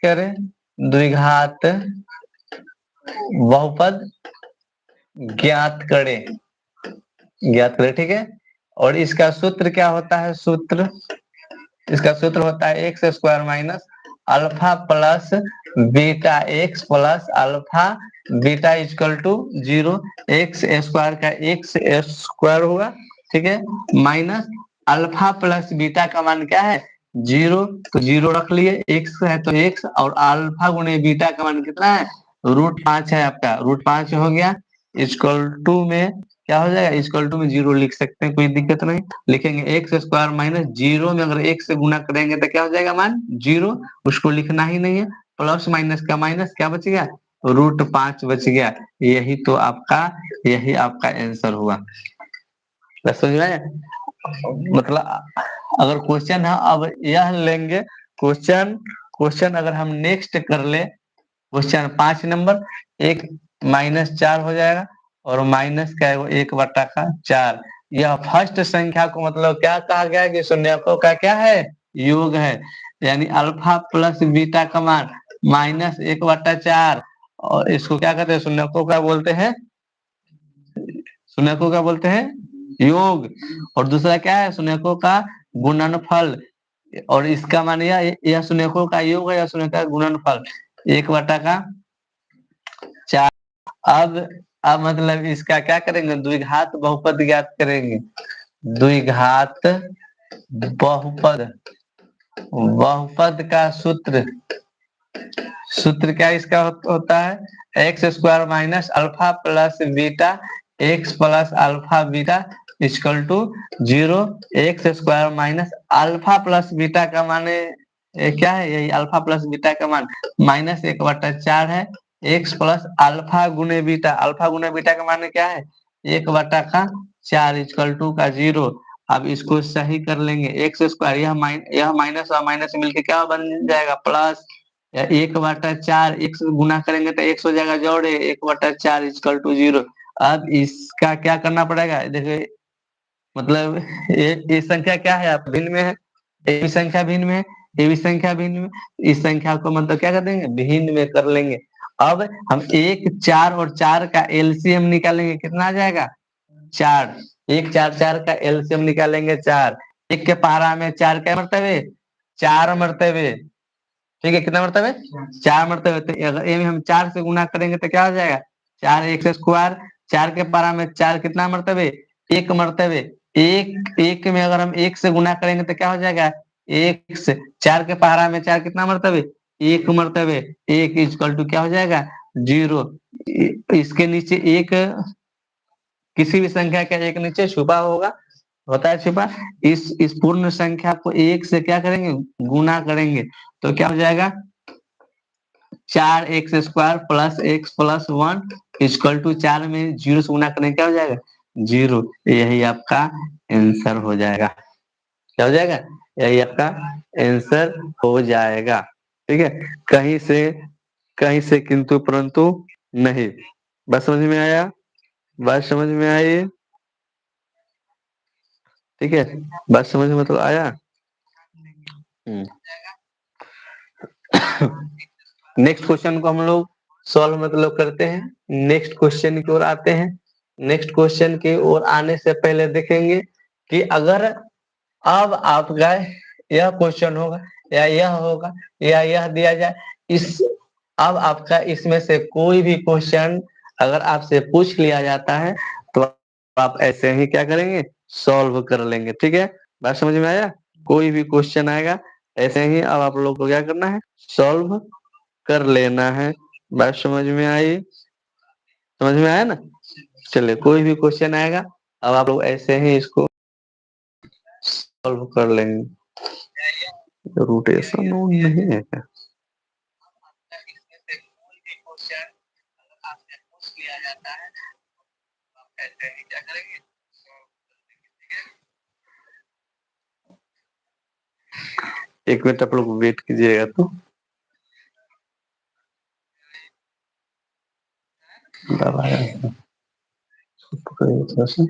करें द्विघात बहुपद ज्ञात करें, ज्ञात करें, ठीक है। और इसका सूत्र क्या होता है, सूत्र, इसका सूत्र होता है X square minus alpha plus beta X plus alpha beta equal to 0। X square का एक्स स्क्वायर होगा, ठीक है, माइनस अल्फा प्लस बीटा का मान क्या है 0, तो 0 रख लिए, एक्स है तो एक्स, और अल्फा गुणे बीटा का मान कितना है √5 है आपका, √5 हो गया, इक्वल टू में क्या हो जाएगा, इक्वल टू में 0 लिख सकते हैं, कोई दिक्कत नहीं। लिखेंगे एक्स स्क्वायर माइनस 0 में अगर एक से गुना करेंगे तो क्या हो जाएगा मान 0, उसको लिखना ही नहीं है, प्लस माइनस का माइनस क्या बच गया √5 बच गया। यही आपका आंसर हुआ। तो समझ में आया? मतलब अगर क्वेश्चन है, अब यह लेंगे क्वेश्चन, क्वेश्चन अगर हम नेक्स्ट कर ले, क्वेश्चन 5 नंबर, 1 - 4 हो जाएगा, और माइनस का है वो 1/4। यह फर्स्ट संख्या को मतलब क्या कहा गया कि शून्यकों का क्या है योग है, यानी अल्फा प्लस बीटा का मान -1/4, और इसको क्या कहते हैं शून्यकों का बोलते हैं, शून्यकों का बोलते हैं योग। और दूसरा क्या है शून्यकों का गुणनफल, और इसका मान यह शून्यकों का योग है या शून्य का गुणनफल 1/4। अब अब मतलब इसका क्या करेंगे द्विघात बहुपद ज्ञात करेंगे, द्विघात बहुपद, बहुपद का सूत्र, सूत्र क्या इसका होता है X square minus alpha plus beta X plus alpha beta equal to 0। X square minus alpha plus beta का माने क्या है, यही अल्फा प्लस बीटा का मान -1/4 है, एक्स प्लस अल्फा गुने बीटा, अल्फा गुने बीटा का मान क्या है 1/4 इक्वल टू का 0। अब इसको सही कर लेंगे, एक्स स्क्वायर यह माइनस और माइनस मिलके क्या बन जाएगा प्लस, 1/4 एक से गुना करेंगे तो 1 हो जाएगा जोड़े 1/4 इक्वल टू 0। अब इसका क्या करना पड़ेगा, देखिए मतलब ये संख्या क्या है आप भिन्न में है, ये भी संख्या भिन्न में है, ये भी संख्या भिन्न में, इस संख्या को मतलब क्या कर देंगे भिन्न में कर लेंगे। अब हम 1, 4 और 4 का एलसीएम निकालेंगे, कितना आ जाएगा 4, 1, 4, 4 का एलसीएम निकालेंगे 4, एक के पारा में 4 क्या मरतबे 4 मरतबे, ठीक है, कितना मरतबे 4 मरतबे, तो अगर ये में हम 4 से गुना करेंगे तो क्या हो जाएगा 4 एक्स स्क्वायर, 4 के पारा में 4 कितना मरतबे 1 मरतबे, एक एक में अगर हम 1 से गुना करेंगे तो क्या हो जाएगा 1 से, 4 के पारा में 4 कितना मरतबे 1 मरतबे, 1 इक्वल टू क्या हो जाएगा 0। इसके नीचे एक, किसी भी संख्या का एक नीचे छुपा होगा, होता है छुपा, इस पूर्ण संख्या को 1 से क्या करेंगे गुना करेंगे, तो क्या हो जाएगा 4 X square plus X plus 1 equal to 4 में 0 से गुना करेंगे क्या हो जाएगा 0। यही आपका आंसर हो जाएगा, क्या हो जाएगा, यही आपका आंसर हो जाएगा, ठीक है। कहीं से, कहीं से किंतु परंतु नहीं। बस समझ में आया, बात समझ में आई, ठीक है, बात समझ में तो आया। नेक्स्ट क्वेश्चन को हम लोग सॉल्व मतलब करते हैं, नेक्स्ट क्वेश्चन की ओर आते हैं। नेक्स्ट क्वेश्चन की ओर आने से पहले देखेंगे कि अगर अब आपका यह क्वेश्चन होगा या यह होगा या यह दिया जाए, इस अब आपका इसमें से कोई भी क्वेश्चन अगर आपसे पूछ लिया जाता है तो आप ऐसे ही क्या करेंगे सॉल्व कर लेंगे, ठीक है। बात समझ में आया, कोई भी क्वेश्चन आएगा ऐसे ही अब आप लोग को क्या करना है सॉल्व कर लेना है। बात समझ में आई, समझ में आया ना। चलिए कोई भी क्वेश्चन आएगा अब आप लोग ऐसे ही इसको सॉल्व कर लेंगे। रोटेशन ऑन नहीं है क्या, एक मिनट आप लोग वेट कीजिएगा तो दबाया थोड़ा सा।